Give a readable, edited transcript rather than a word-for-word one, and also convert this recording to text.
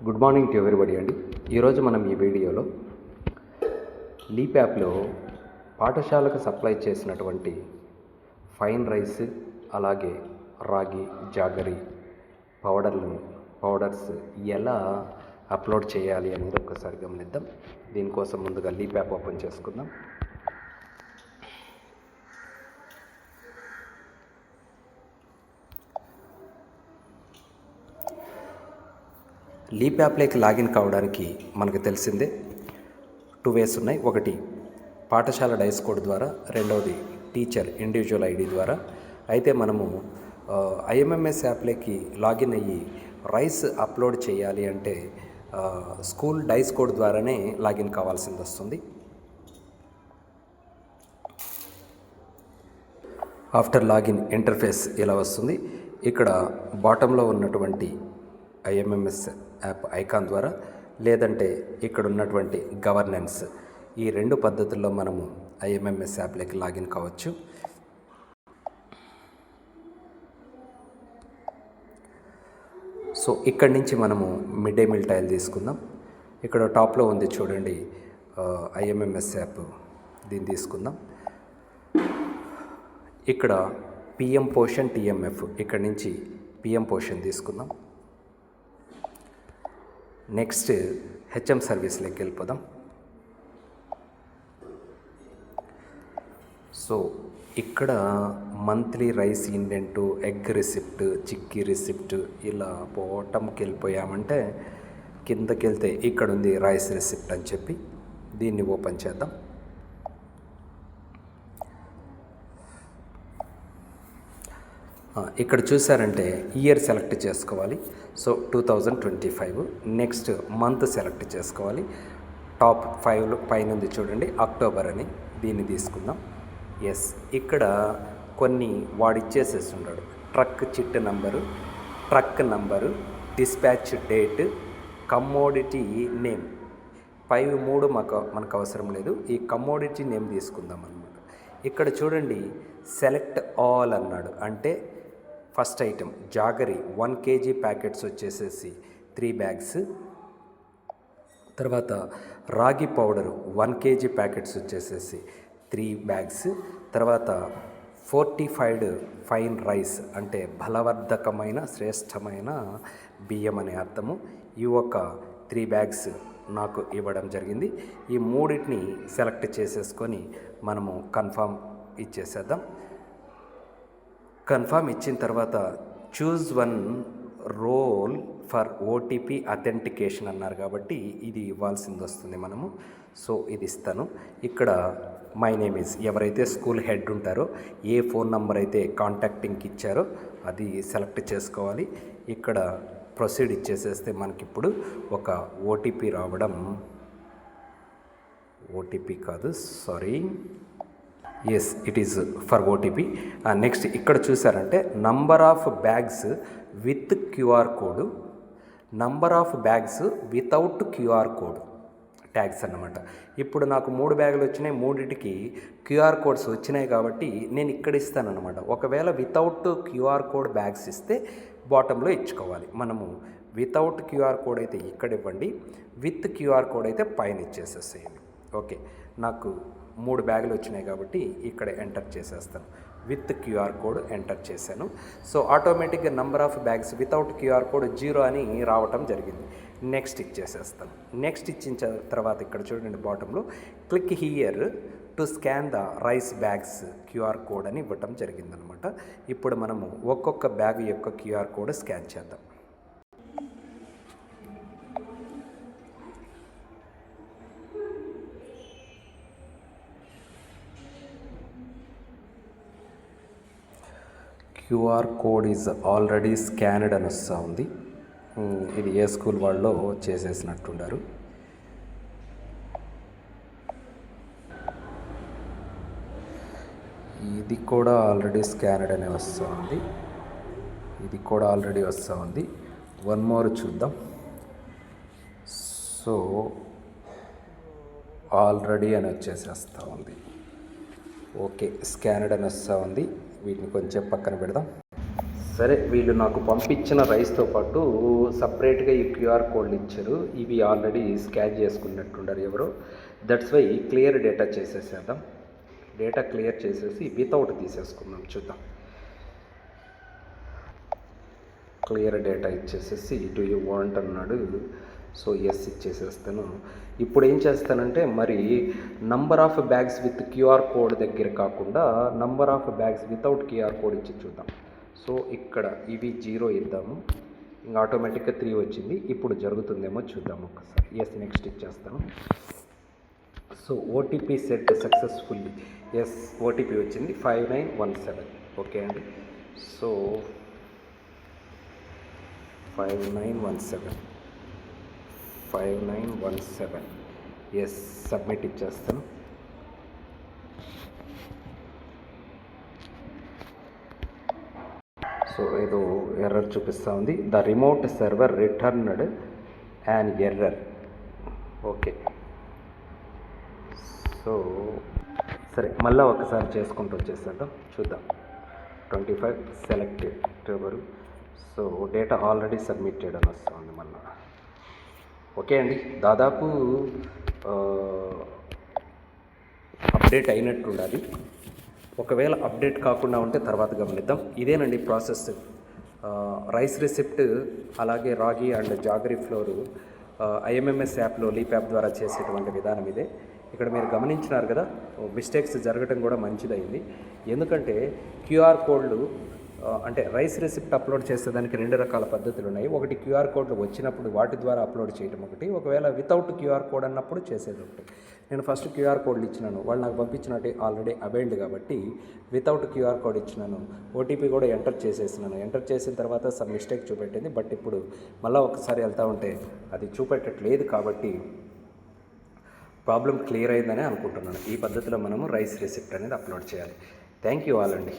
Good morning to everybody అండి. ఈరోజు మనం ఈ వీడియోలో లీప్ యాప్లో పాఠశాలకు సప్లై చేసినటువంటి ఫైన్ రైస్, అలాగే రాగి, జాగరి పౌడర్స్ ఎలా అప్లోడ్ చేయాలి అనేది ఒక్కసారి గమనిద్దాం. దీనికోసం ముందుగా లీప్ యాప్ ఓపెన్ చేసుకుందాం. లీప్ యాప్లోకి లాగిన్ కావడానికి మనకు తెలిసిందే 2 వేస్ ఉన్నాయి. ఒకటి పాఠశాల డైస్ కోడ్ ద్వారా, రెండవది టీచర్ ఇండివిజువల్ ఐడి ద్వారా. అయితే మనము ఐఎంఎంఎస్ యాప్లోకి లాగిన్ అయ్యి రైస్ అప్లోడ్ చేయాలి అంటే స్కూల్ డైస్ కోడ్ ద్వారానే లాగిన్ కావాల్సింది వస్తుంది. ఆఫ్టర్ లాగిన్ ఇంటర్ఫేస్ ఇలా వస్తుంది. ఇక్కడ బాటంలో ఉన్నటువంటి ఐఎంఎంఎస్ యాప్ ఐకాన్ ద్వారా, లేదంటే ఇక్కడ ఉన్నటువంటి గవర్నెన్స్, ఈ 2 పద్ధతుల్లో మనము ఐఎంఎంఎస్ యాప్లోకి లాగిన్ కావచ్చు. సో ఇక్కడి నుంచి మనము మిడ్ డే మీల్ టైల్ తీసుకుందాం. ఇక్కడ టాప్లో ఉంది చూడండి ఐఎంఎంఎస్ యాప్, దీన్ని తీసుకుందాం. ఇక్కడ పిఎం పోషన్ టీఎంఎఫ్, ఇక్కడి నుంచి పిఎం పోషన్ తీసుకుందాం. నెక్స్ట్ హెచ్ఎం సర్వీస్లోకి వెళ్ళిపోదాం. సో ఇక్కడ monthly rice indent, egg receipt, chikki receipt, ఇలా బాటంకి వెళ్ళిపోయామంటే కిందకి వెళ్తే ఇక్కడ ఉంది రైస్ రిసిప్ట్ అని చెప్పి దీన్ని ఓపెన్ చేద్దాం. ఇక్కడ చూసారంటే ఇయర్ సెలెక్ట్ చేసుకోవాలి. సో 2025. నెక్స్ట్ మంత్ సెలెక్ట్ చేసుకోవాలి. టాప్ 5 పైన ఉంది చూడండి అక్టోబర్ అని, దీన్ని తీసుకుందాం. ఎస్, ఇక్కడ కొన్ని వాడిచ్చేసేస్తున్నాడు. Truck chit number, truck number, dispatch date, commodity name. 3 మనకు అవసరం లేదు. ఈ కమోడిటీ నేమ్ తీసుకుందాం అన్నమాట. ఇక్కడ చూడండి సెలెక్ట్ ఆల్ అన్నాడు. అంటే first item jaggery 1 kg packets వచ్చేసేసి 3 బ్యాగ్స్. తర్వాత రాగి పౌడరు 1 kg ప్యాకెట్స్ వచ్చేసేసి 3 బ్యాగ్స్. తర్వాత ఫోర్టిఫైడ్ ఫైన్ రైస్ అంటే బలవర్ధకమైన శ్రేష్టమైన బియ్యం అనే అర్థము. ఈ ఒక 3 బ్యాగ్స్ నాకు ఇవ్వడం జరిగింది. ఈ 3టిని సెలెక్ట్ చేసేసుకొని మనము కన్ఫామ్ ఇచ్చేసేద్దాం. కన్ఫామ్ ఇచ్చిన తర్వాత choose 1 role for OTP authentication అన్నారు కాబట్టి ఇది ఇవ్వాల్సింది వస్తుంది మనము. సో ఇది ఇస్తాను. ఇక్కడ మై నేమ్ ఈజ్, ఎవరైతే స్కూల్ హెడ్ ఉంటారో ఏ ఫోన్ నెంబర్ అయితే కాంటాక్టింగ్కి ఇచ్చారో అది సెలెక్ట్ చేసుకోవాలి. ఇక్కడ ప్రొసీడ్ ఇచ్చేసేస్తే మనకిప్పుడు ఒక ఓటీపీ రావడం, ఓటీపీ కాదు sorry, yes it is for OTP. Next ఇక్కడ చూసారంటే number of bags with QR code, number of bags without QR code tags అన్నమాట. ఇప్పుడు నాకు 3 బ్యాగులు వచ్చినాయి, 3టికి క్యూఆర్ కోడ్స్ వచ్చినాయి కాబట్టి నేను ఇక్కడ ఇస్తానన్నమాట. ఒకవేళ వితౌట్ క్యూఆర్ కోడ్ బ్యాగ్స్ ఇస్తే బాటంలో ఇచ్చుకోవాలి. మనము వితౌట్ క్యూఆర్ కోడ్ అయితే ఇక్కడ ఇవ్వండి, విత్ క్యూఆర్ కోడ్ అయితే పైన ఇచ్చేసేసేయండి. ఓకే, నాకు 3 బ్యాగులు వచ్చినాయి కాబట్టి ఇక్కడ ఎంటర్ చేసేస్తాను. విత్ క్యూఆర్ కోడ్ ఎంటర్ చేశాను. సో ఆటోమేటిక్గా number of bags without QR code 0 అని రావటం జరిగింది. నెక్స్ట్ ఇచ్చేసేస్తాను. నెక్స్ట్ ఇచ్చిన తర్వాత ఇక్కడ చూడండి బాటంలో click here to scan the rice bags QR code అని ఇవ్వటం జరిగిందనమాట. ఇప్పుడు మనము ఒక్కొక్క బ్యాగ్ యొక్క క్యూఆర్ కోడ్ స్కాన్ చేద్దాం. QR code is already scanned అని వస్తూ ఉంది. ఇది ఏ స్కూల్ వాళ్ళు చేసేసినట్టున్నారు. ఇది కూడా ఆల్రెడీ స్కానడ్ అని వస్తూ ఉంది. ఇది కూడా ఆల్రెడీ వస్తూ ఉంది. 1 మోర్ చూద్దాం. సో ఆల్రెడీ అని వచ్చేసేస్తూ ఉంది. ఓకే, స్కానడ్ అని వస్తూ ఉంది. వీటిని కొంచెం పక్కన పెడదాం. సరే, వీళ్ళు నాకు పంపించిన రైస్తో పాటు సపరేట్గా ఈ క్యూఆర్ కోడ్లు ఇచ్చారు. ఇవి ఆల్రెడీ స్కాన్ చేసుకున్నట్టుండారు ఎవరో. దట్స్ వై క్లియర్ డేటా చేసేసేద్దాం. డేటా క్లియర్ చేసేసి వితౌట్ తీసేసుకుందాం. చూద్దాం. క్లియర్ డేటా ఇచ్చేసేసి డూ యూ వాంట్ అన్నాడు. సో ఎస్ ఇచ్చేసేస్తాను. ఇప్పుడు ఏం చేస్తానంటే మరి number of bags with QR code దగ్గర కాకుండా number of bags without QR code ఇచ్చి చూద్దాం. సో ఇక్కడ ఇవి 0 ఇద్దాము. ఇంకా ఆటోమేటిక్గా 3 వచ్చింది. ఇప్పుడు జరుగుతుందేమో చూద్దాం ఒకసారి. ఎస్ నెక్స్ట్ ఇచ్చేస్తాను. So OTP set successfully. Yes OTP వచ్చింది 5917. ఓకే అండి. సో 5917 ఎస్ సబ్మిట్ ఇచ్చేస్తాను. సో ఏదో ఎర్రర్ చూపిస్తూ ఉంది. The remote server returned an error. Okay. So సరే, మళ్ళీ ఒకసారి చేసుకుంటూ వచ్చేస్తాం. చూద్దాం. 25 సెలెక్టెడ్ ఎవరు. సో డేటా ఆల్రెడీ సబ్మిటెడ్ అని వస్తుంది మళ్ళీ. ఓకే అండి, దాదాపు అప్డేట్ అయినట్టు ఉండాలి. ఒకవేళ అప్డేట్ కాకుండా ఉంటే తర్వాత గమనిద్దాం. ఇదేనండి ప్రాసెస్. రైస్ రెసిప్ట్ అలాగే రాగి అండ్ జాగరీ ఫ్లోర్ ఐఎంఎంఎస్ యాప్లో లీప్ యాప్ ద్వారా చేసేటువంటి విధానం ఇదే. ఇక్కడ మీరు గమనించినారు కదా, మిస్టేక్స్ జరగటం కూడా మంచిదైంది. ఎందుకంటే క్యూఆర్ కోడ్లు అంటే రైస్ రెసిప్ట్ అప్లోడ్ చేసేదానికి 2 రకాల పద్ధతులు ఉన్నాయి. ఒకటి క్యూఆర్ కోడ్లు వచ్చినప్పుడు వాటి ద్వారా అప్లోడ్ చేయడం ఒకటి, ఒకవేళ వితౌట్ క్యూఆర్ కోడ్ అన్నప్పుడు చేసేది ఒకటి. నేను ఫస్ట్ క్యూఆర్ కోడ్లు ఇచ్చినాను, వాళ్ళు నాకు పంపించినట్టు ఆల్రెడీ అవైల్డ్ కాబట్టి వితౌట్ క్యూఆర్ కోడ్ ఇచ్చినాను. ఓటీపీ కూడా ఎంటర్ చేసేసినాను. ఎంటర్ చేసిన తర్వాత సమ్ మిస్టేక్ చూపెట్టింది. బట్ ఇప్పుడు మళ్ళీ ఒకసారి వెళ్తూ ఉంటే అది చూపెట్టట్లేదు కాబట్టి ప్రాబ్లం క్లియర్ అయిందని అనుకుంటున్నాను. ఈ పద్ధతిలో మనము రైస్ రెసిప్ట్ అనేది అప్లోడ్ చేయాలి. థ్యాంక్ యూ ఆల్ అండి.